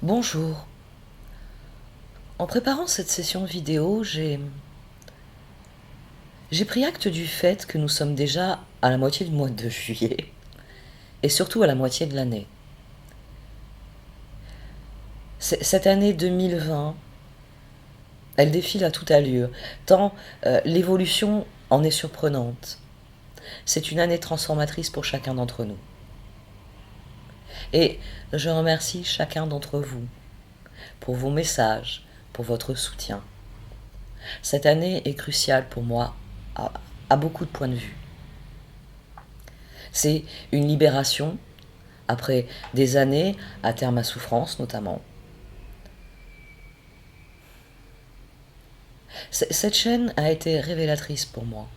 Bonjour. En préparant cette session vidéo, j'ai pris acte du fait que nous sommes déjà à la moitié du mois de juillet et surtout à la moitié de l'année. Cette année 2020, elle défile à toute allure, tant l'évolution en est surprenante. C'est une année transformatrice pour chacun d'entre nous. Et je remercie chacun d'entre vous pour vos messages, pour votre soutien. Cette année est cruciale pour moi à beaucoup de points de vue. C'est une libération, après des années à terme à souffrance notamment. Cette chaîne a été révélatrice pour moi,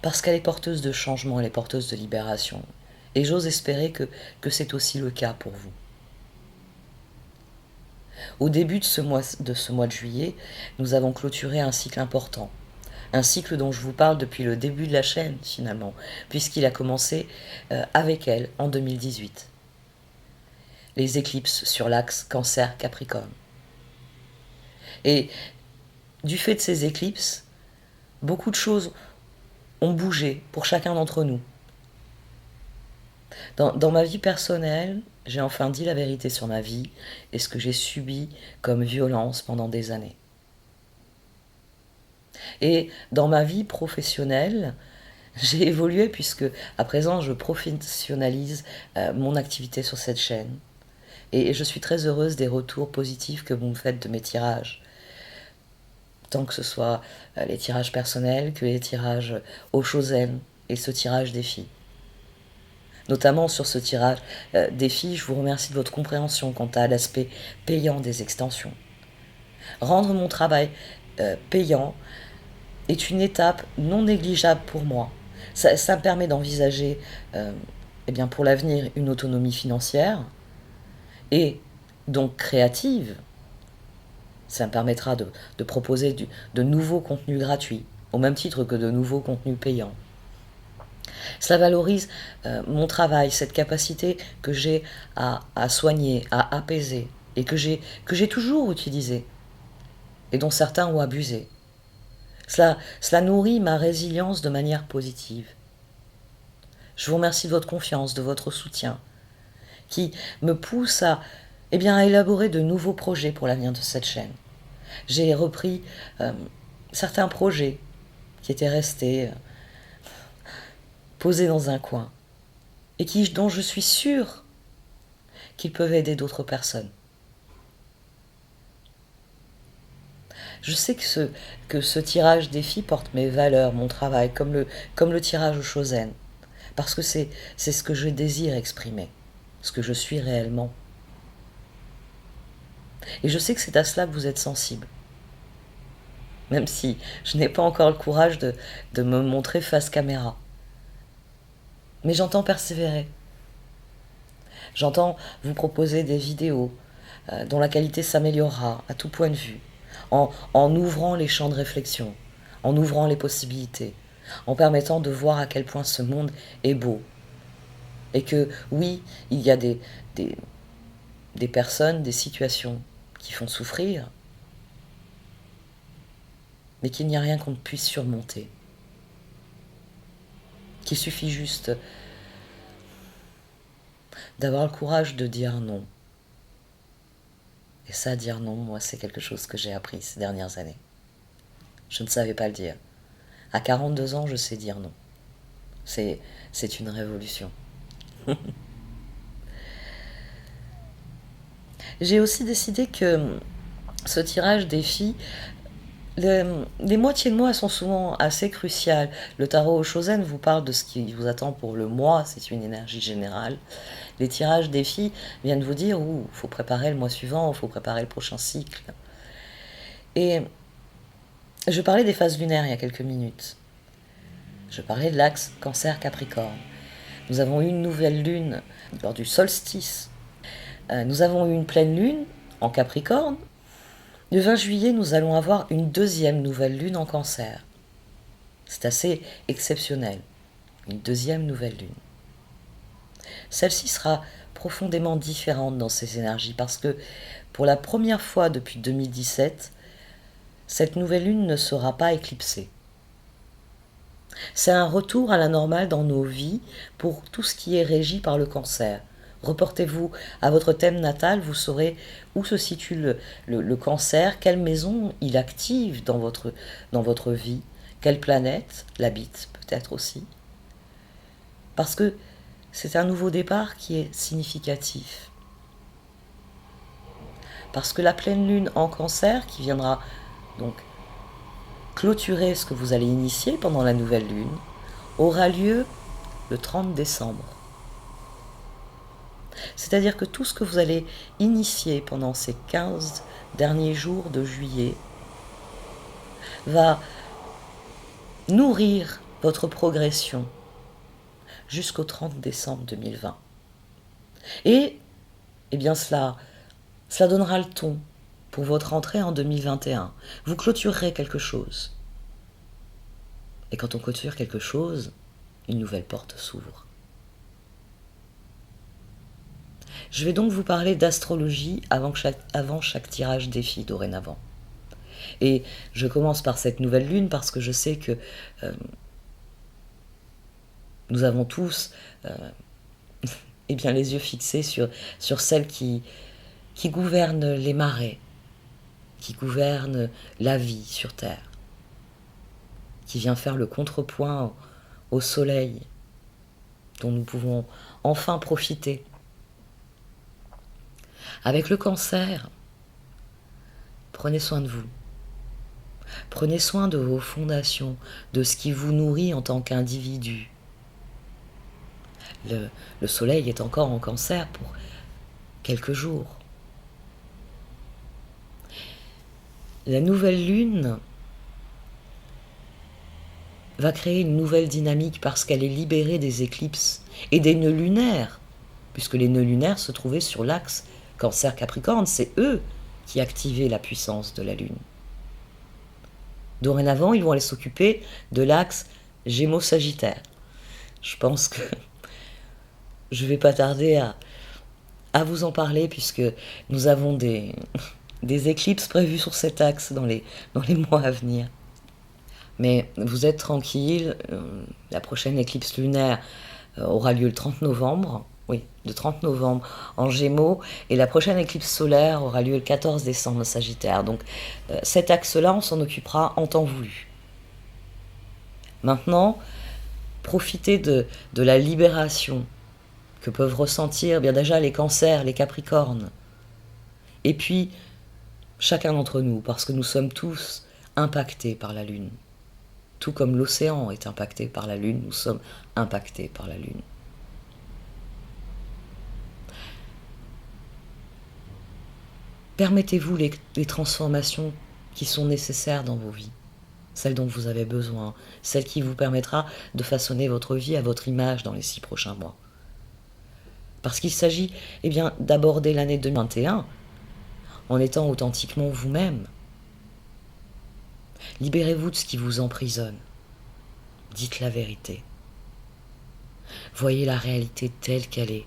parce qu'elle est porteuse de changement, elle est porteuse de libération. Et j'ose espérer que c'est aussi le cas pour vous. Au début de ce mois de juillet, nous avons clôturé un cycle important. Un cycle dont je vous parle depuis le début de la chaîne, finalement, puisqu'il a commencé avec elle en 2018. Les éclipses sur l'axe Cancer-Capricorne. Et du fait de ces éclipses, beaucoup de choses ont bougé pour chacun d'entre nous. Dans ma vie personnelle, j'ai enfin dit la vérité sur ma vie et ce que j'ai subi comme violence pendant des années. Et dans ma vie professionnelle, j'ai évolué puisque à présent je professionnalise mon activité sur cette chaîne. Et je suis très heureuse des retours positifs que vous me faites de mes tirages. Tant que ce soit les tirages personnels que les tirages aux Chosen et ce tirage des filles. Notamment sur ce tirage des filles, je vous remercie de votre compréhension quant à l'aspect payant des extensions. Rendre mon travail payant est une étape non négligeable pour moi. Ça me permet d'envisager pour l'avenir une autonomie financière et donc créative. Ça me permettra de proposer de nouveaux contenus gratuits, au même titre que de nouveaux contenus payants. Cela valorise mon travail, cette capacité que j'ai à soigner, à apaiser, et que j'ai toujours utilisée, et dont certains ont abusé. Cela nourrit ma résilience de manière positive. Je vous remercie de votre confiance, de votre soutien, qui me pousse à élaborer de nouveaux projets pour l'avenir de cette chaîne. J'ai repris certains projets qui étaient restés posés dans un coin et dont je suis sûre qu'ils peuvent aider d'autres personnes. Je sais que ce tirage des filles porte mes valeurs, mon travail, comme le tirage au Chosen, parce que c'est ce que je désire exprimer, ce que je suis réellement. Et je sais que c'est à cela que vous êtes sensible. Même si je n'ai pas encore le courage de me montrer face caméra. Mais j'entends persévérer. J'entends vous proposer des vidéos dont la qualité s'améliorera à tout point de vue, en ouvrant les champs de réflexion, en ouvrant les possibilités, en permettant de voir à quel point ce monde est beau. Et que oui, il y a des personnes, des situations qui font souffrir, mais qu'il n'y a rien qu'on ne puisse surmonter. Qu'il suffit juste d'avoir le courage de dire non. Et ça, dire non, moi, c'est quelque chose que j'ai appris ces dernières années. Je ne savais pas le dire. À 42 ans, je sais dire non. C'est une révolution. J'ai aussi décidé que ce tirage des filles, les moitiés de mois sont souvent assez cruciales. Le tarot Chosen vous parle de ce qui vous attend pour le mois, c'est une énergie générale. Les tirages des filles viennent vous dire il faut préparer le mois suivant, il faut préparer le prochain cycle. Et je parlais des phases lunaires il y a quelques minutes. Je parlais de l'axe Cancer-Capricorne. Nous avons eu une nouvelle lune lors du solstice. Nous avons eu une pleine lune en Capricorne. Le 20 juillet, nous allons avoir une deuxième nouvelle lune en Cancer. C'est assez exceptionnel. Une deuxième nouvelle lune. Celle-ci sera profondément différente dans ces énergies parce que pour la première fois depuis 2017, cette nouvelle lune ne sera pas éclipsée. C'est un retour à la normale dans nos vies pour tout ce qui est régi par le cancer. Reportez-vous à votre thème natal, vous saurez où se situe le cancer, quelle maison il active dans votre vie, quelle planète l'habite peut-être aussi. Parce que c'est un nouveau départ qui est significatif. Parce que la pleine lune en cancer, qui viendra donc clôturer ce que vous allez initier pendant la nouvelle lune, aura lieu le 30 décembre. C'est-à-dire que tout ce que vous allez initier pendant ces 15 derniers jours de juillet va nourrir votre progression jusqu'au 30 décembre 2020. Et eh bien cela donnera le ton pour votre entrée en 2021. Vous clôturerez quelque chose. Et quand on clôture quelque chose, une nouvelle porte s'ouvre. Je vais donc vous parler d'astrologie avant chaque tirage défi dorénavant. Et je commence par cette nouvelle lune parce que je sais que nous avons tous eh bien, les yeux fixés sur celle qui gouverne les marées, qui gouverne la vie sur Terre, qui vient faire le contrepoint au soleil, dont nous pouvons enfin profiter. Avec le cancer, prenez soin de vous. Prenez soin de vos fondations, de ce qui vous nourrit en tant qu'individu. Le soleil est encore en cancer pour quelques jours. La nouvelle lune va créer une nouvelle dynamique parce qu'elle est libérée des éclipses et des nœuds lunaires, puisque les nœuds lunaires se trouvaient sur l'axe Cancer-Capricorne, c'est eux qui activaient la puissance de la lune. Dorénavant, ils vont aller s'occuper de l'axe Gémeaux-Sagittaire. Je pense que je ne vais pas tarder à vous en parler puisque nous avons des éclipses prévues sur cet axe dans les mois à venir. Mais vous êtes tranquille, la prochaine éclipse lunaire aura lieu le 30 novembre, oui, le 30 novembre en Gémeaux, et la prochaine éclipse solaire aura lieu le 14 décembre en Sagittaire. Donc cet axe-là, on s'en occupera en temps voulu. Maintenant, profitez de la libération que peuvent ressentir bien déjà les cancers, les capricornes, et puis chacun d'entre nous, parce que nous sommes tous impactés par la Lune. Tout comme l'océan est impacté par la Lune, nous sommes impactés par la Lune. Permettez-vous les transformations qui sont nécessaires dans vos vies, celles dont vous avez besoin, celle qui vous permettra de façonner votre vie à votre image dans les 6 prochains mois. Parce qu'il s'agit d'aborder l'année 2021 en étant authentiquement vous-même. Libérez-vous de ce qui vous emprisonne. Dites la vérité. Voyez la réalité telle qu'elle est.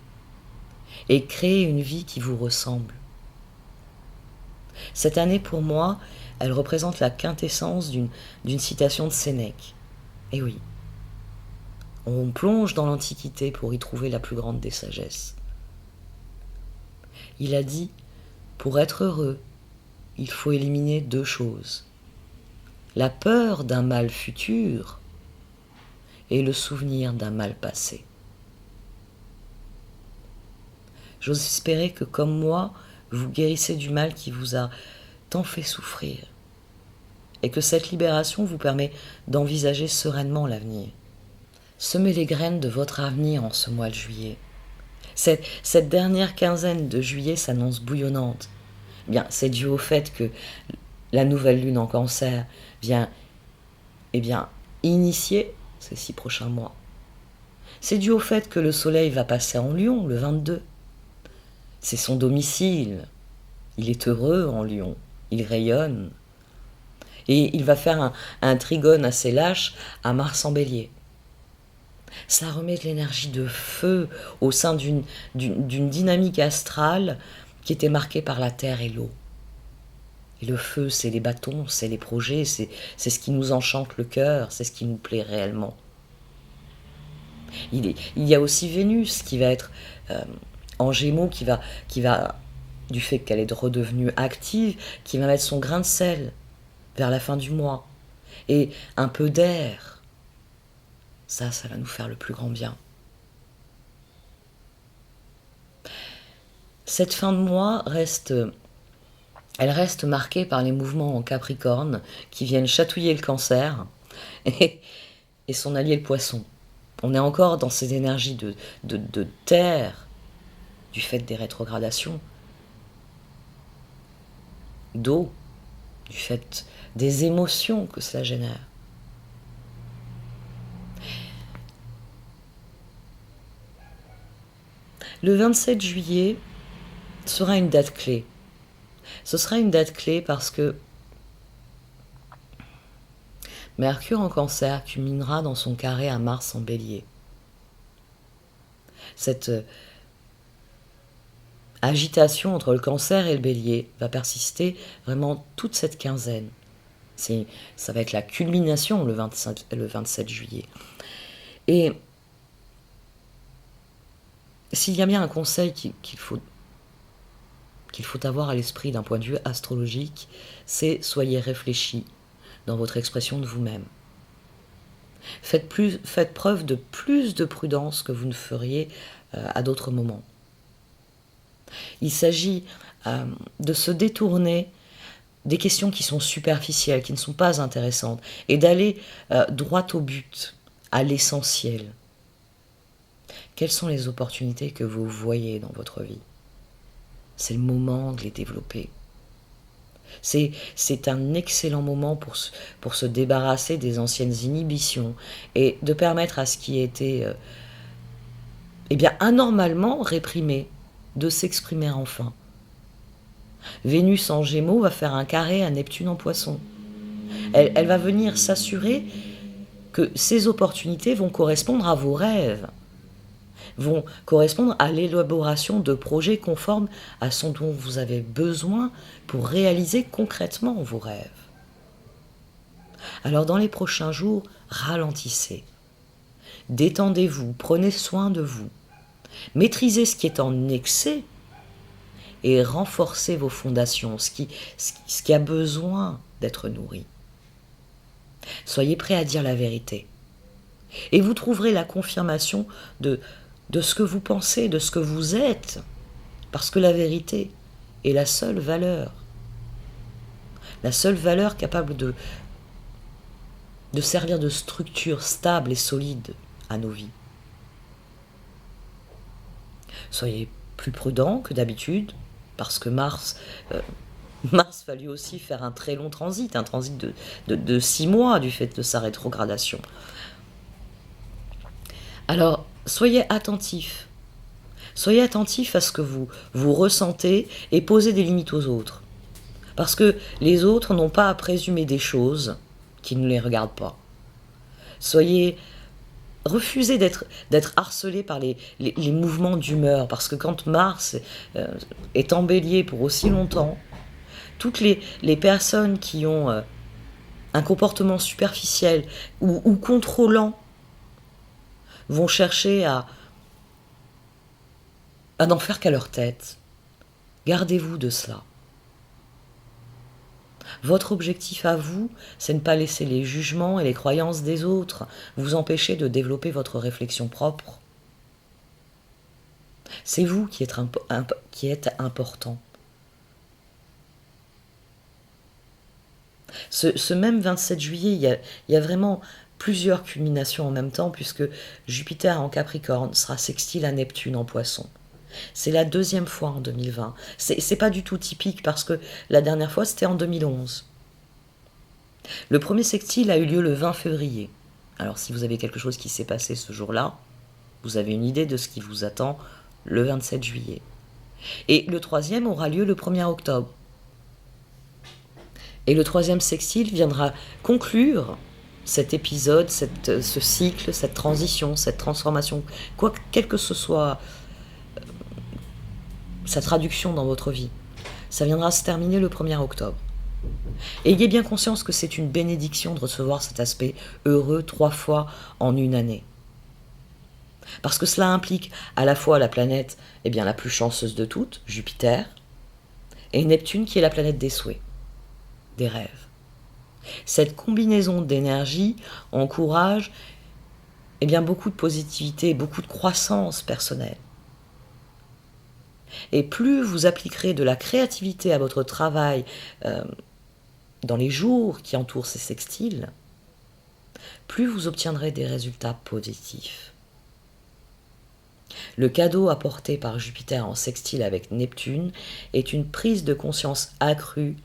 Et créez une vie qui vous ressemble. Cette année, pour moi, elle représente la quintessence d'une citation de Sénèque. Et oui, on plonge dans l'Antiquité pour y trouver la plus grande des sagesses. Il a dit, pour être heureux, il faut éliminer 2 choses. La peur d'un mal futur et le souvenir d'un mal passé. J'ose espérer que, comme moi, vous guérissez du mal qui vous a tant fait souffrir et que cette libération vous permet d'envisager sereinement l'avenir. Semez les graines de votre avenir en ce mois de juillet. Cette dernière quinzaine de juillet s'annonce bouillonnante. C'est dû au fait que la nouvelle lune en cancer vient initier ces 6 prochains mois. C'est dû au fait que le soleil va passer en Lion le 22. C'est son domicile. Il est heureux en Lion. Il rayonne. Et il va faire un trigone assez lâche à Mars en Bélier. Cela remet de l'énergie de feu au sein d'une dynamique astrale qui était marquée par la terre et l'eau. Et le feu, c'est les bâtons, c'est les projets, c'est ce qui nous enchante le cœur, c'est ce qui nous plaît réellement. Il y a aussi Vénus qui va être en Gémeaux, qui va, du fait qu'elle est redevenue active, qui va mettre son grain de sel vers la fin du mois. Et un peu d'air, ça va nous faire le plus grand bien. Cette fin de mois elle reste marquée par les mouvements en Capricorne qui viennent chatouiller le Cancer et son allié le Poisson. On est encore dans ces énergies de terre du fait des rétrogradations, d'eau, du fait des émotions que cela génère. Le 27 juillet sera une date clé. Ce sera une date clé parce que Mercure en Cancer culminera dans son carré à Mars en Bélier. Cette agitation entre le Cancer et le Bélier va persister vraiment toute cette quinzaine. Ça va être la culmination le 27 juillet. Et s'il y a bien un conseil qu'il faut avoir à l'esprit d'un point de vue astrologique, c'est soyez réfléchis dans votre expression de vous-même. Faites preuve de plus de prudence que vous ne feriez à d'autres moments. Il s'agit de se détourner des questions qui sont superficielles, qui ne sont pas intéressantes, et d'aller droit au but, à l'essentiel. Quelles sont les opportunités que vous voyez dans votre vie? C'est le moment de les développer. C'est un excellent moment pour se débarrasser des anciennes inhibitions et de permettre à ce qui était anormalement réprimé de s'exprimer enfin. Vénus en Gémeaux va faire un carré à Neptune en Poisson. Elle va venir s'assurer que ces opportunités vont correspondre à vos rêves, vont correspondre à l'élaboration de projets conformes à ce dont vous avez besoin pour réaliser concrètement vos rêves. Alors dans les prochains jours, ralentissez, détendez-vous, prenez soin de vous, maîtrisez ce qui est en excès et renforcez vos fondations, ce qui a besoin d'être nourri. Soyez prêts à dire la vérité et vous trouverez la confirmation de ce que vous pensez, de ce que vous êtes, parce que la vérité est la seule valeur capable de servir de structure stable et solide à nos vies. Soyez plus prudents que d'habitude, parce que Mars va lui aussi faire un très long transit, un transit de 6 mois du fait de sa rétrogradation. Alors, soyez attentifs à ce que vous ressentez et posez des limites aux autres. Parce que les autres n'ont pas à présumer des choses qui ne les regardent pas. Refusez d'être harcelés par les mouvements d'humeur, parce que quand Mars est en Bélier pour aussi longtemps, toutes les personnes qui ont un comportement superficiel ou contrôlant vont chercher à n'en faire qu'à leur tête. Gardez-vous de cela. Votre objectif à vous, c'est de ne pas laisser les jugements et les croyances des autres vous empêcher de développer votre réflexion propre. C'est vous qui êtes important. Ce même 27 juillet, il y a vraiment plusieurs culminations en même temps, puisque Jupiter en Capricorne sera sextile à Neptune en Poisson. C'est la deuxième fois en 2020. C'est pas du tout typique, parce que la dernière fois, c'était en 2011. Le premier sextile a eu lieu le 20 février. Alors, si vous avez quelque chose qui s'est passé ce jour-là, vous avez une idée de ce qui vous attend le 27 juillet. Et le troisième aura lieu le 1er octobre. Et le troisième sextile viendra conclure cet épisode, ce cycle, cette transition, cette transformation, quelle que ce soit sa traduction dans votre vie, ça viendra se terminer le 1er octobre. Et ayez bien conscience que c'est une bénédiction de recevoir cet aspect heureux 3 fois en une année. Parce que cela implique à la fois la planète la plus chanceuse de toutes, Jupiter, et Neptune qui est la planète des souhaits, des rêves. Cette combinaison d'énergie encourage beaucoup de positivité, beaucoup de croissance personnelle. Et plus vous appliquerez de la créativité à votre travail dans les jours qui entourent ces sextiles, plus vous obtiendrez des résultats positifs. Le cadeau apporté par Jupiter en sextile avec Neptune est une prise de conscience accrue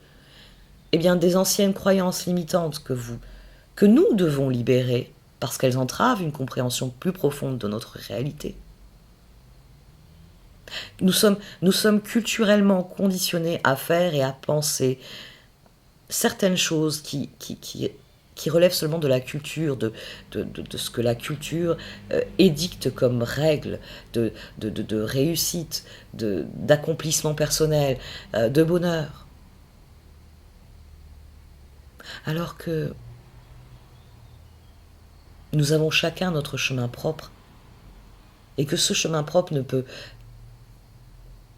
des anciennes croyances limitantes que nous devons libérer parce qu'elles entravent une compréhension plus profonde de notre réalité. Nous sommes culturellement conditionnés à faire et à penser certaines choses qui relèvent seulement de la culture, de ce que la culture édicte comme règle de réussite, d'accomplissement personnel, de bonheur. Alors que nous avons chacun notre chemin propre et que ce chemin propre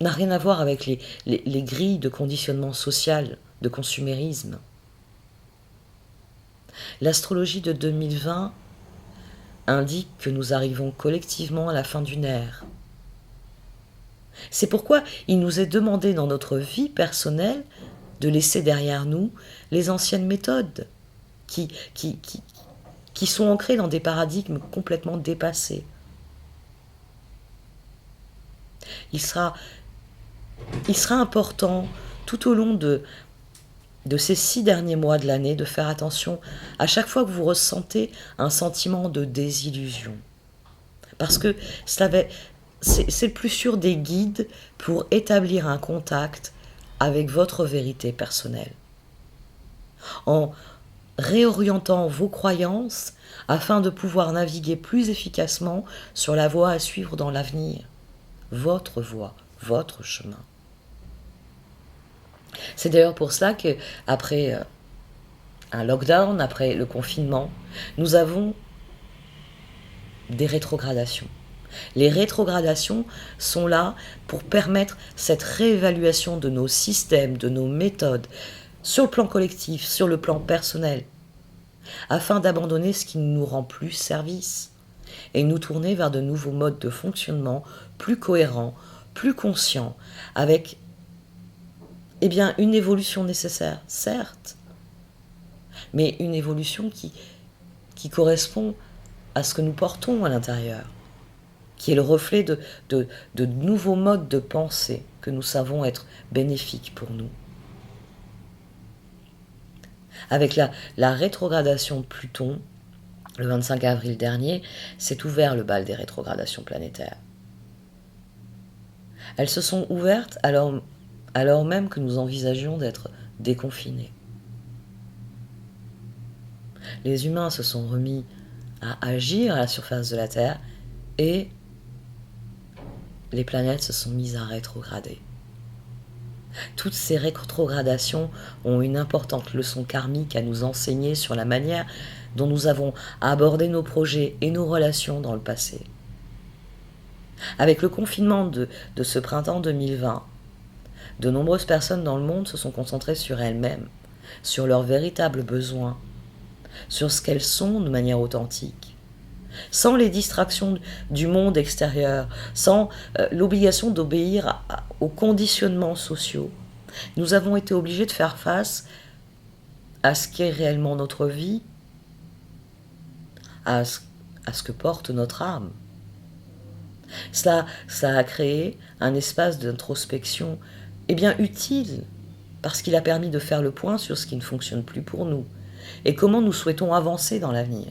n'a rien à voir avec les grilles de conditionnement social, de consumérisme. L'astrologie de 2020 indique que nous arrivons collectivement à la fin d'une ère. C'est pourquoi il nous est demandé dans notre vie personnelle de laisser derrière nous les anciennes méthodes qui sont ancrées dans des paradigmes complètement dépassés. Il sera important tout au long de ces 6 derniers mois de l'année de faire attention à chaque fois que vous ressentez un sentiment de désillusion. Parce que c'est le plus sûr des guides pour établir un contact avec votre vérité personnelle. En réorientant vos croyances afin de pouvoir naviguer plus efficacement sur la voie à suivre dans l'avenir. Votre voie, votre chemin. C'est d'ailleurs pour cela qu'après un lockdown, après le confinement, nous avons des rétrogradations. Les rétrogradations sont là pour permettre cette réévaluation de nos systèmes, de nos méthodes, sur le plan collectif, sur le plan personnel, afin d'abandonner ce qui ne nous rend plus service et nous tourner vers de nouveaux modes de fonctionnement plus cohérents, plus conscients, avec une évolution nécessaire, certes, mais une évolution qui correspond à ce que nous portons à l'intérieur, qui est le reflet de nouveaux modes de pensée que nous savons être bénéfiques pour nous. Avec la rétrogradation de Pluton, le 25 avril dernier, s'est ouvert le bal des rétrogradations planétaires. Elles se sont ouvertes alors même que nous envisagions d'être déconfinés. Les humains se sont remis à agir à la surface de la Terre et les planètes se sont mises à rétrograder. Toutes ces rétrogradations ont une importante leçon karmique à nous enseigner sur la manière dont nous avons abordé nos projets et nos relations dans le passé. Avec le confinement de ce printemps 2020, de nombreuses personnes dans le monde se sont concentrées sur elles-mêmes, sur leurs véritables besoins, sur ce qu'elles sont de manière authentique, sans les distractions du monde extérieur, sans l'obligation d'obéir aux conditionnements sociaux. Nous avons été obligés de faire face à ce qu'est réellement notre vie, à ce que porte notre âme. Ça a créé un espace d'introspection utile, parce qu'il a permis de faire le point sur ce qui ne fonctionne plus pour nous, et comment nous souhaitons avancer dans l'avenir.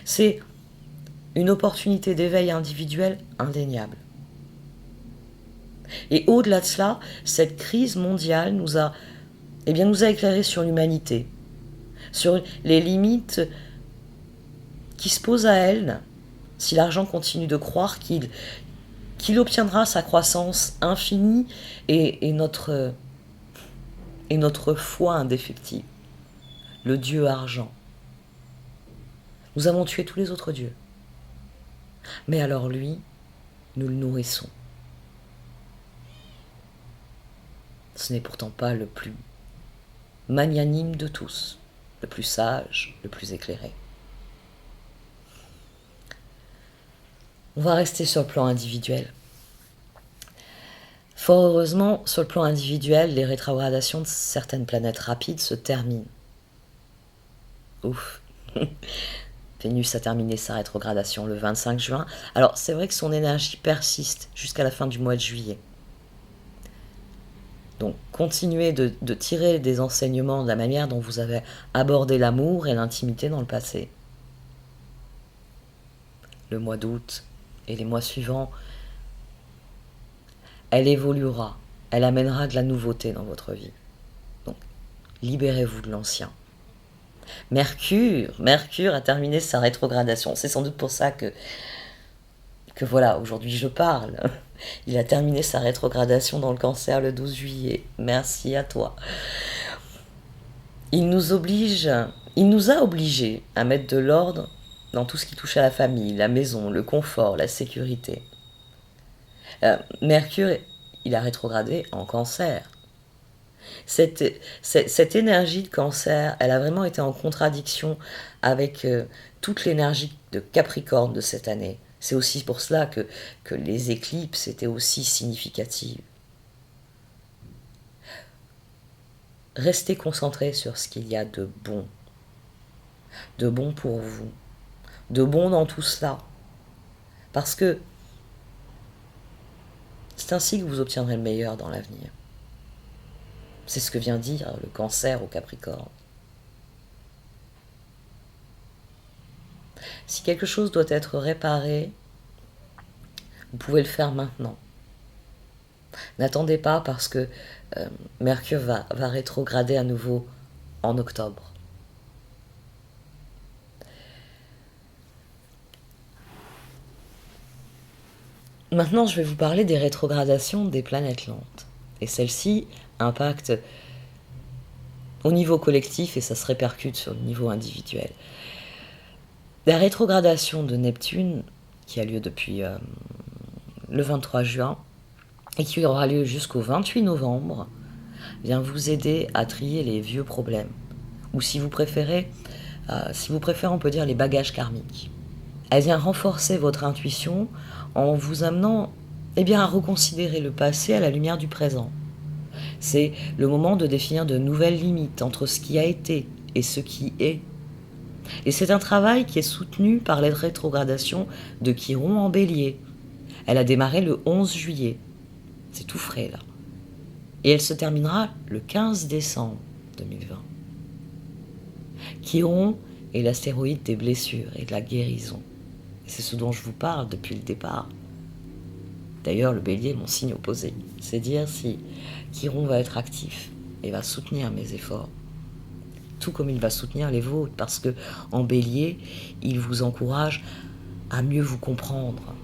C'est une opportunité d'éveil individuel indéniable. Et au-delà de cela, cette crise mondiale nous a éclairés sur l'humanité, sur les limites qui se posent à elle si l'argent continue de croire qu'il obtiendra sa croissance infinie et notre foi indéfectible, le Dieu argent. Nous avons tué tous les autres dieux. Mais alors lui, nous le nourrissons. Ce n'est pourtant pas le plus magnanime de tous, le plus sage, le plus éclairé. On va rester sur le plan individuel. Fort heureusement, sur le plan individuel, les rétrogradations de certaines planètes rapides se terminent. Ouf. Vénus a terminé sa rétrogradation le 25 juin. Alors, c'est vrai que son énergie persiste jusqu'à la fin du mois de juillet. Donc, continuez de tirer des enseignements de la manière dont vous avez abordé l'amour et l'intimité dans le passé. Le mois d'août et les mois suivants, elle évoluera, elle amènera de la nouveauté dans votre vie. Donc, libérez-vous de l'ancien. Mercure a terminé sa rétrogradation. C'est sans doute pour ça que voilà, aujourd'hui je parle. Il a terminé sa rétrogradation dans le Cancer le 12 juillet. Merci à toi. Il nous a obligés à mettre de l'ordre dans tout ce qui touche à la famille, la maison, le confort, la sécurité. Mercure, il a rétrogradé en Cancer. Cette énergie de Cancer, elle a vraiment été en contradiction avec toute l'énergie de Capricorne de cette année. C'est aussi pour cela que les éclipses étaient aussi significatives. Restez concentrés sur ce qu'il y a de bon pour vous, de bon dans tout cela. Parce que c'est ainsi que vous obtiendrez le meilleur dans l'avenir. C'est ce que vient dire le Cancer au Capricorne. Si quelque chose doit être réparé, vous pouvez le faire maintenant. N'attendez pas parce que Mercure va rétrograder à nouveau en octobre. Maintenant, je vais vous parler des rétrogradations des planètes lentes. Et celles-ci impactent au niveau collectif et ça se répercute sur le niveau individuel. La rétrogradation de Neptune, qui a lieu depuis le 23 juin et qui aura lieu jusqu'au 28 novembre, vient vous aider à trier les vieux problèmes. Ou si vous préférez, on peut dire les bagages karmiques. Elle vient renforcer votre intuition en vous amenant à reconsidérer le passé à la lumière du présent. C'est le moment de définir de nouvelles limites entre ce qui a été et ce qui est. Et c'est un travail qui est soutenu par les rétrogradations de Chiron en Bélier. Elle a démarré le 11 juillet. C'est tout frais là. Et elle se terminera le 15 décembre 2020. Chiron est l'astéroïde des blessures et de la guérison. Et c'est ce dont je vous parle depuis le départ. D'ailleurs, le Bélier est mon signe opposé. C'est dire si Chiron va être actif et va soutenir mes efforts. Tout comme il va soutenir les vôtres, parce que en Bélier, il vous encourage à mieux vous comprendre,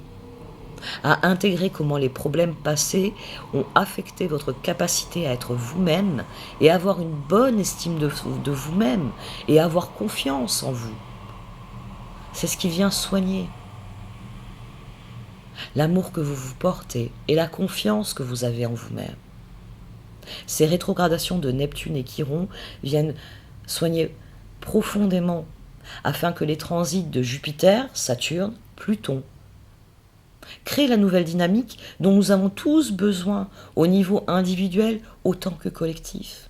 à intégrer comment les problèmes passés ont affecté votre capacité à être vous-même et avoir une bonne estime de vous-même et avoir confiance en vous. C'est ce qui vient soigner l'amour que vous vous portez et la confiance que vous avez en vous-même. Ces rétrogradations de Neptune et Chiron viennent soigner profondément afin que les transits de Jupiter, Saturne, Pluton créent la nouvelle dynamique dont nous avons tous besoin au niveau individuel autant que collectif.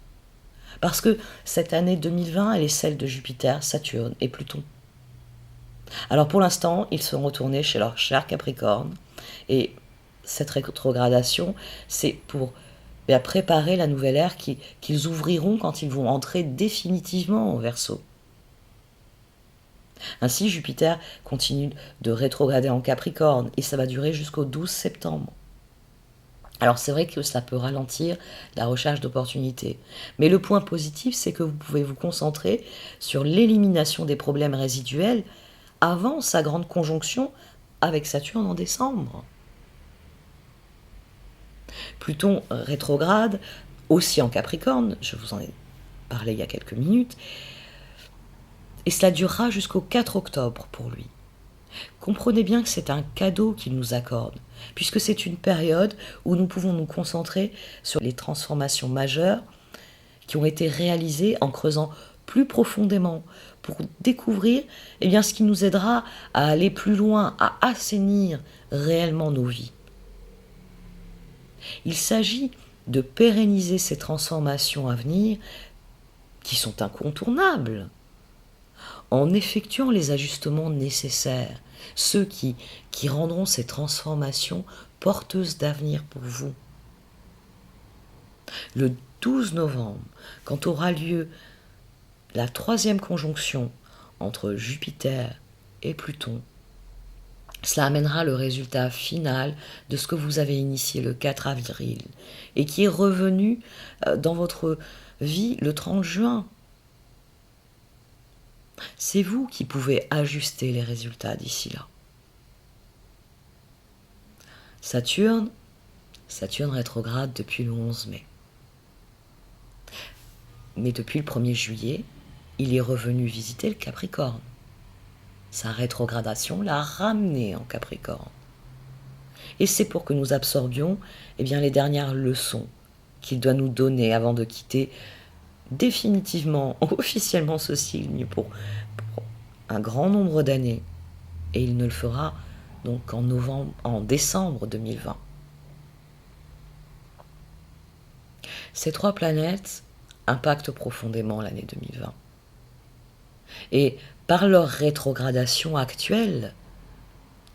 Parce que cette année 2020, elle est celle de Jupiter, Saturne et Pluton. Alors pour l'instant, ils sont retournés chez leur cher Capricorne et cette rétrogradation, c'est pour préparer la nouvelle ère qu'ils ouvriront quand ils vont entrer définitivement en Verseau. Ainsi, Jupiter continue de rétrograder en Capricorne et ça va durer jusqu'au 12 septembre. Alors c'est vrai que ça peut ralentir la recherche d'opportunités. Mais le point positif, c'est que vous pouvez vous concentrer sur l'élimination des problèmes résiduels avant sa grande conjonction avec Saturne en décembre. Pluton rétrograde, aussi en Capricorne, je vous en ai parlé il y a quelques minutes, et cela durera jusqu'au 4 octobre pour lui. Comprenez bien que c'est un cadeau qu'il nous accorde, puisque c'est une période où nous pouvons nous concentrer sur les transformations majeures qui ont été réalisées en creusant plus profondément pour découvrir ce qui nous aidera à aller plus loin, à assainir réellement nos vies. Il s'agit de pérenniser ces transformations à venir qui sont incontournables en effectuant les ajustements nécessaires, ceux qui rendront ces transformations porteuses d'avenir pour vous. Le 12 novembre, quand aura lieu la 3e conjonction entre Jupiter et Pluton, cela amènera le résultat final de ce que vous avez initié le 4 avril et qui est revenu dans votre vie le 30 juin. C'est vous qui pouvez ajuster les résultats d'ici là. Saturne rétrograde depuis le 11 mai. Mais depuis le 1er juillet, il est revenu visiter le Capricorne. Sa rétrogradation l'a ramené en Capricorne. Et c'est pour que nous absorbions les dernières leçons qu'il doit nous donner avant de quitter définitivement, officiellement ce signe pour un grand nombre d'années. Et il ne le fera donc en décembre 2020. Ces 3 planètes impactent profondément l'année 2020. Et par leur rétrogradation actuelle,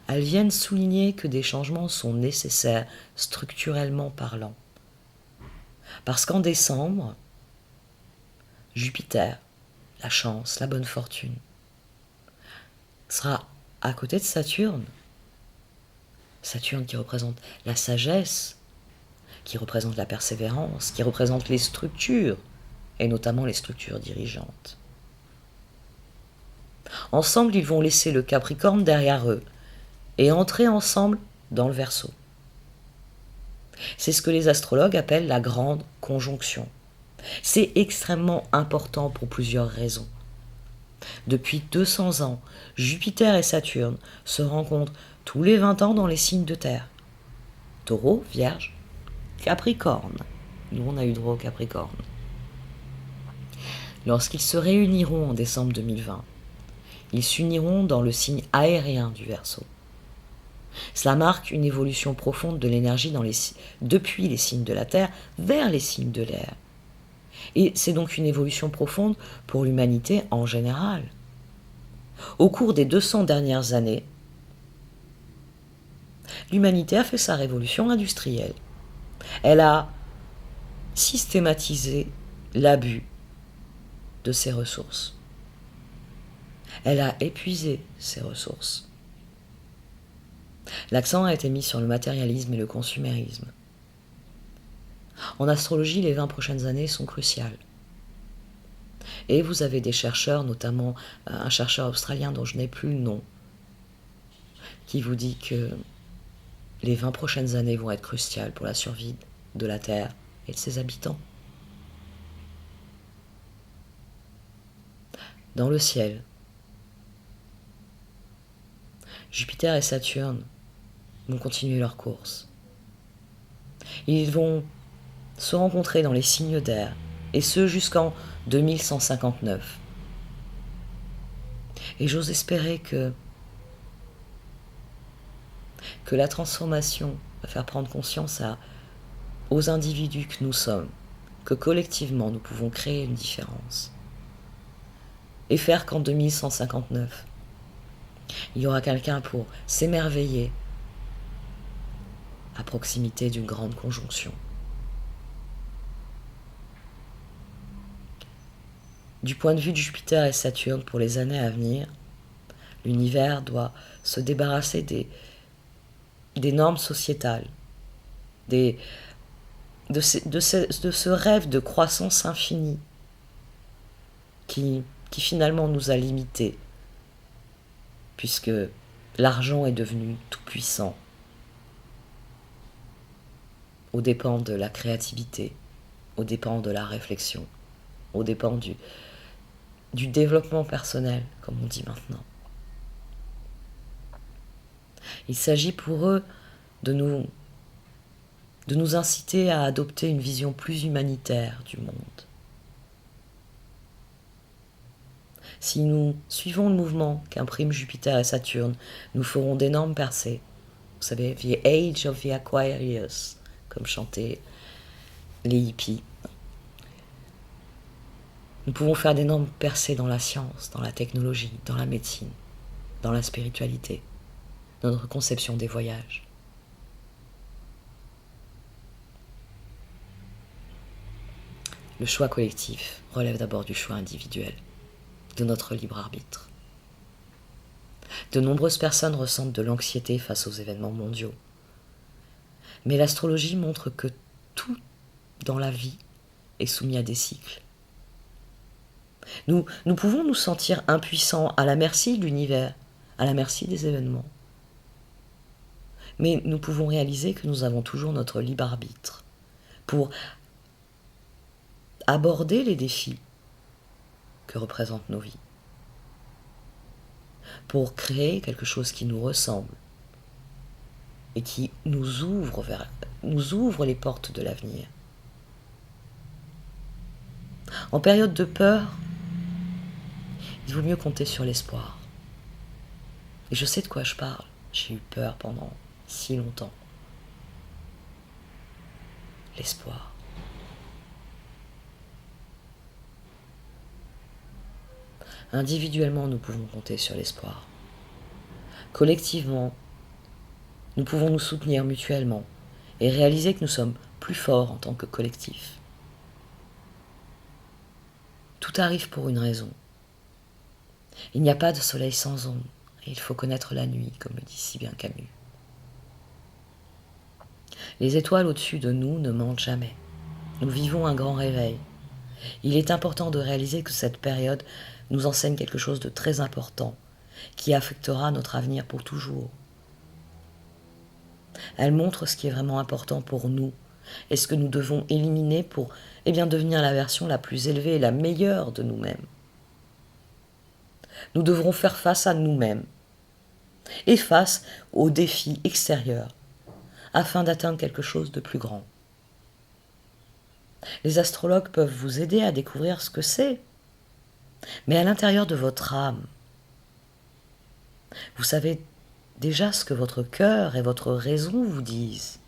elles viennent souligner que des changements sont nécessaires, structurellement parlant. Parce qu'en décembre, Jupiter, la chance, la bonne fortune, sera à côté de Saturne. Saturne qui représente la sagesse, qui représente la persévérance, qui représente les structures, et notamment les structures dirigeantes. Ensemble, ils vont laisser le Capricorne derrière eux et entrer ensemble dans le Verseau. C'est ce que les astrologues appellent la grande conjonction. C'est extrêmement important pour plusieurs raisons. Depuis 200 ans, Jupiter et Saturne se rencontrent tous les 20 ans dans les signes de terre. Taureau, Vierge, Capricorne. Nous, on a eu droit au Capricorne. Lorsqu'ils se réuniront en décembre 2020, ils s'uniront dans le signe aérien du Verseau. Cela marque une évolution profonde de l'énergie depuis les signes de la Terre vers les signes de l'air. Et c'est donc une évolution profonde pour l'humanité en général. Au cours des 200 dernières années, l'humanité a fait sa révolution industrielle. Elle a systématisé l'abus de ses ressources. Elle a épuisé ses ressources. L'accent a été mis sur le matérialisme et le consumérisme. En astrologie, les 20 prochaines années sont cruciales. Et vous avez des chercheurs, notamment un chercheur australien dont je n'ai plus le nom, qui vous dit que les 20 prochaines années vont être cruciales pour la survie de la Terre et de ses habitants. Dans le ciel, Jupiter et Saturne vont continuer leur course. Ils vont se rencontrer dans les signes d'air, et ce jusqu'en 2159. Et j'ose espérer que la transformation va faire prendre conscience aux individus que nous sommes, que collectivement nous pouvons créer une différence. Et faire qu'en 2159, il y aura quelqu'un pour s'émerveiller à proximité d'une grande conjonction. Du point de vue de Jupiter et Saturne pour les années à venir, l'univers doit se débarrasser des normes sociétales de ce rêve de croissance infinie qui finalement nous a limités, puisque l'argent est devenu tout puissant, aux dépens de la créativité, aux dépens de la réflexion, aux dépens du développement personnel, comme on dit maintenant. Il s'agit pour eux de nous inciter à adopter une vision plus humanitaire du monde. Si nous suivons le mouvement qu'impriment Jupiter et Saturne, nous ferons d'énormes percées. Vous savez, The Age of the Aquarius, comme chantaient les hippies. Nous pouvons faire d'énormes percées dans la science, dans la technologie, dans la médecine, dans la spiritualité, dans notre conception des voyages. Le choix collectif relève d'abord du choix individuel, de notre libre arbitre. De nombreuses personnes ressentent de l'anxiété face aux événements mondiaux. Mais l'astrologie montre que tout dans la vie est soumis à des cycles. Nous pouvons nous sentir impuissants, à la merci de l'univers, à la merci des événements. Mais nous pouvons réaliser que nous avons toujours notre libre arbitre pour aborder les défis que représentent nos vies, pour créer quelque chose qui nous ressemble et qui nous ouvre les portes de l'avenir. En période de peur, il vaut mieux compter sur l'espoir. Et je sais de quoi je parle. J'ai eu peur pendant si longtemps. L'espoir. Individuellement, nous pouvons compter sur l'espoir. Collectivement, nous pouvons nous soutenir mutuellement et réaliser que nous sommes plus forts en tant que collectif. Tout arrive pour une raison. Il n'y a pas de soleil sans ombre, et il faut connaître la nuit, comme le dit si bien Camus. Les étoiles au-dessus de nous ne mentent jamais. Nous vivons un grand réveil. Il est important de réaliser que cette période nous enseigne quelque chose de très important, qui affectera notre avenir pour toujours. Elle montre ce qui est vraiment important pour nous, et ce que nous devons éliminer pour devenir la version la plus élevée et la meilleure de nous-mêmes. Nous devrons faire face à nous-mêmes et face aux défis extérieurs afin d'atteindre quelque chose de plus grand. Les astrologues peuvent vous aider à découvrir ce que c'est, mais à l'intérieur de votre âme, vous savez déjà ce que votre cœur et votre raison vous disent.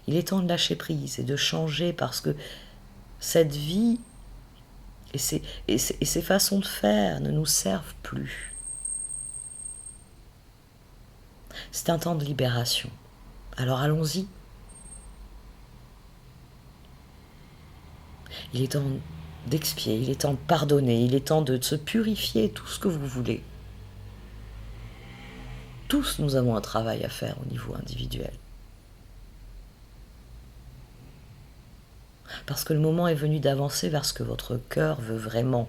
Il est temps de lâcher prise et de changer parce que cette vie et ces façons de faire ne nous servent plus. C'est un temps de libération. Alors allons-y. Il est temps d'expier, il est temps de pardonner, il est temps de se purifier, tout ce que vous voulez. Tous nous avons un travail à faire au niveau individuel. Parce que le moment est venu d'avancer vers ce que votre cœur veut vraiment,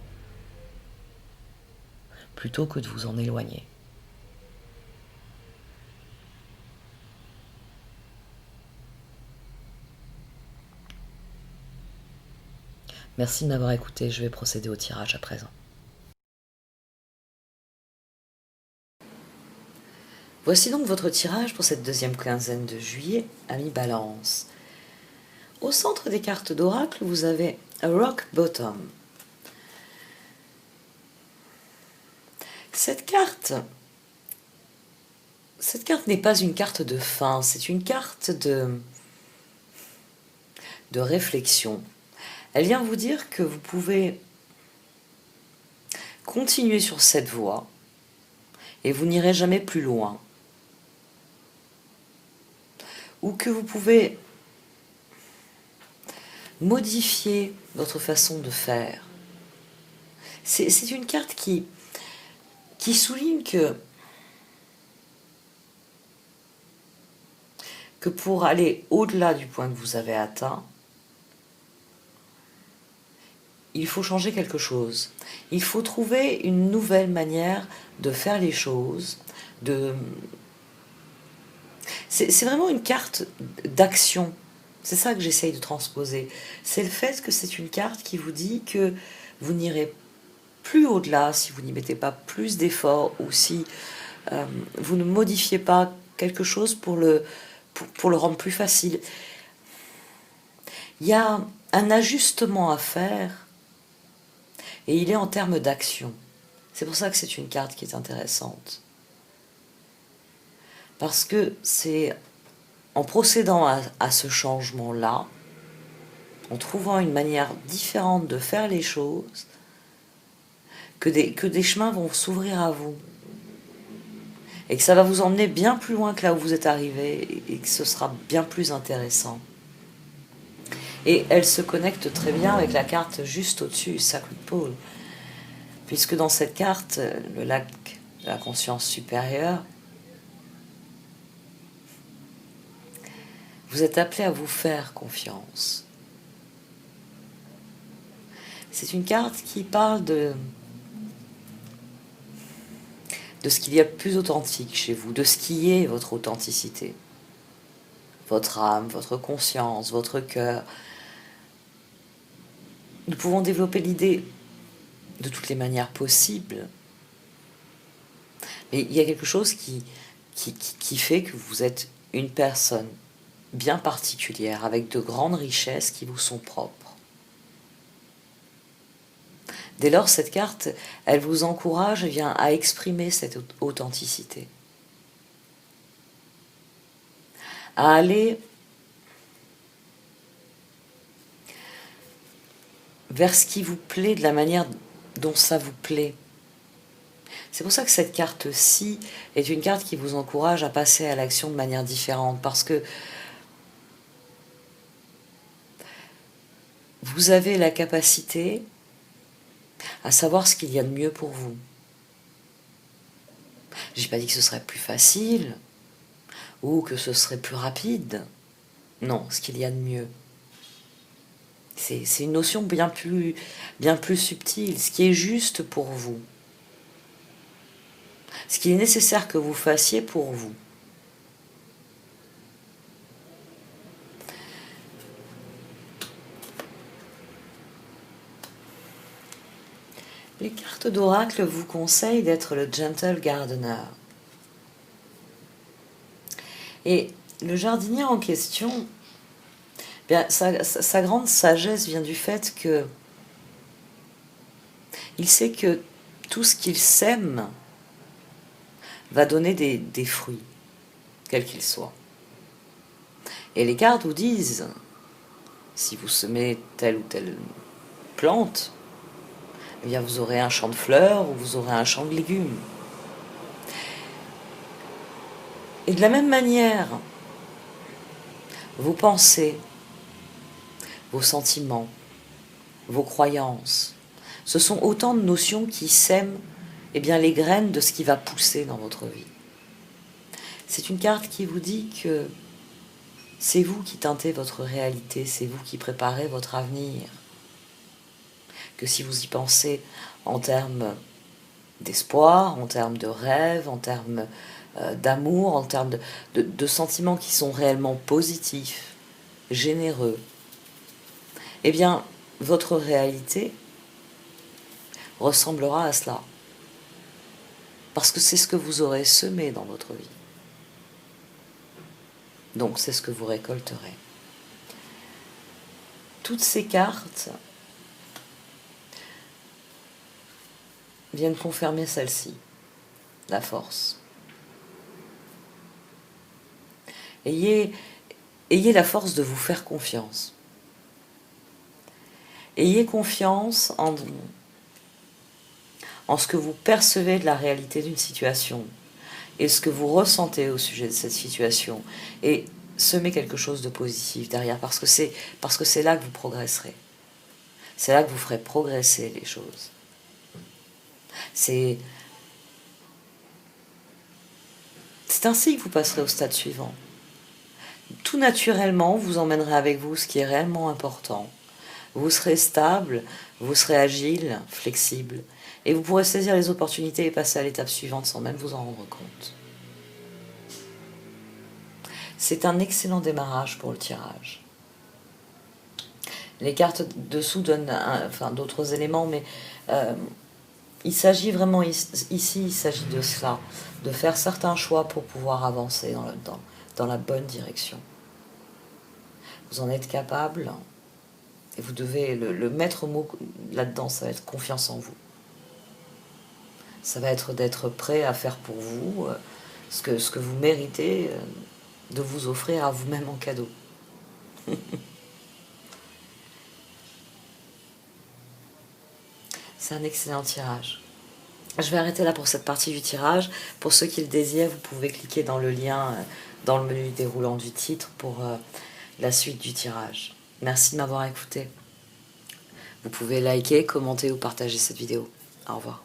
plutôt que de vous en éloigner. Merci de m'avoir écouté, je vais procéder au tirage à présent. Voici donc votre tirage pour cette deuxième quinzaine de juillet, ami Balance. Au centre des cartes d'oracle, vous avez a Rock Bottom. Cette carte n'est pas une carte de fin, c'est une carte de réflexion. Elle vient vous dire que vous pouvez continuer sur cette voie et vous n'irez jamais plus loin. Ou que vous pouvez modifier votre façon de faire. C'est une carte qui souligne que que pour aller au-delà du point que vous avez atteint, il faut changer quelque chose. Il faut trouver une nouvelle manière de faire les choses. C'est vraiment une carte d'action. C'est ça que j'essaye de transposer. C'est le fait que c'est une carte qui vous dit que vous n'irez plus au-delà si vous n'y mettez pas plus d'efforts ou si vous ne modifiez pas quelque chose pour le rendre plus facile. Il y a un ajustement à faire et il est en termes d'action. C'est pour ça que c'est une carte qui est intéressante. Parce que c'est en procédant à ce changement-là, en trouvant une manière différente de faire les choses, que des chemins vont s'ouvrir à vous. Et que ça va vous emmener bien plus loin que là où vous êtes arrivé et que ce sera bien plus intéressant. Et elle se connecte très bien avec la carte juste au-dessus, Sacred Pole. Puisque dans cette carte, le lac de la conscience supérieure, vous êtes appelé à vous faire confiance. C'est une carte qui parle de ce qu'il y a de plus authentique chez vous, de ce qui est votre authenticité. Votre âme, votre conscience, votre cœur. Nous pouvons développer l'idée de toutes les manières possibles. Mais il y a quelque chose qui fait que vous êtes une personne bien particulière, avec de grandes richesses qui vous sont propres. Dès lors, cette carte, elle vous encourage à exprimer cette authenticité. À aller vers ce qui vous plaît de la manière dont ça vous plaît. C'est pour ça que cette carte-ci est une carte qui vous encourage à passer à l'action de manière différente, parce que vous avez la capacité à savoir ce qu'il y a de mieux pour vous. J'ai pas dit que ce serait plus facile ou que ce serait plus rapide. Non, ce qu'il y a de mieux. C'est une notion bien plus subtile, ce qui est juste pour vous. Ce qu'il est nécessaire que vous fassiez pour vous. Les cartes d'oracle vous conseillent d'être le gentle gardener. Et le jardinier en question, bien, sa grande sagesse vient du fait que il sait que tout ce qu'il sème va donner des fruits, quels qu'ils soient. Et les cartes vous disent, si vous semez telle ou telle plante, eh bien vous aurez un champ de fleurs ou vous aurez un champ de légumes. Et de la même manière, vos pensées, vos sentiments, vos croyances, ce sont autant de notions qui sèment les graines de ce qui va pousser dans votre vie. C'est une carte qui vous dit que c'est vous qui teintez votre réalité, c'est vous qui préparez votre avenir. Que si vous y pensez en termes d'espoir, en termes de rêve, en termes d'amour, en termes de sentiments qui sont réellement positifs, généreux, eh bien, votre réalité ressemblera à cela. Parce que c'est ce que vous aurez semé dans votre vie. Donc, c'est ce que vous récolterez. Toutes ces cartes viennent confirmer celle-ci, la force. Ayez la force de vous faire confiance. Ayez confiance en ce que vous percevez de la réalité d'une situation et ce que vous ressentez au sujet de cette situation, et semez quelque chose de positif derrière, parce que c'est là que vous progresserez. C'est là que vous ferez progresser les choses. C'est ainsi que vous passerez au stade suivant. tout naturellement, vous emmènerez avec vous ce qui est réellement important. Vous serez stable, vous serez agile, flexible, et vous pourrez saisir les opportunités et passer à l'étape suivante sans même vous en rendre compte. C'est un excellent démarrage pour le tirage. Les cartes dessous donnent d'autres éléments, mais il s'agit vraiment, ici, il s'agit de cela, de faire certains choix pour pouvoir avancer dans la bonne direction. Vous en êtes capable, et vous devez, le maître mot là-dedans, ça va être confiance en vous. Ça va être d'être prêt à faire pour vous ce que vous méritez de vous offrir à vous-même en cadeau. C'est un excellent tirage. Je vais arrêter là pour cette partie du tirage. Pour ceux qui le désirent, vous pouvez cliquer dans le lien dans le menu déroulant du titre pour la suite du tirage. Merci de m'avoir écouté. Vous pouvez liker, commenter ou partager cette vidéo. Au revoir.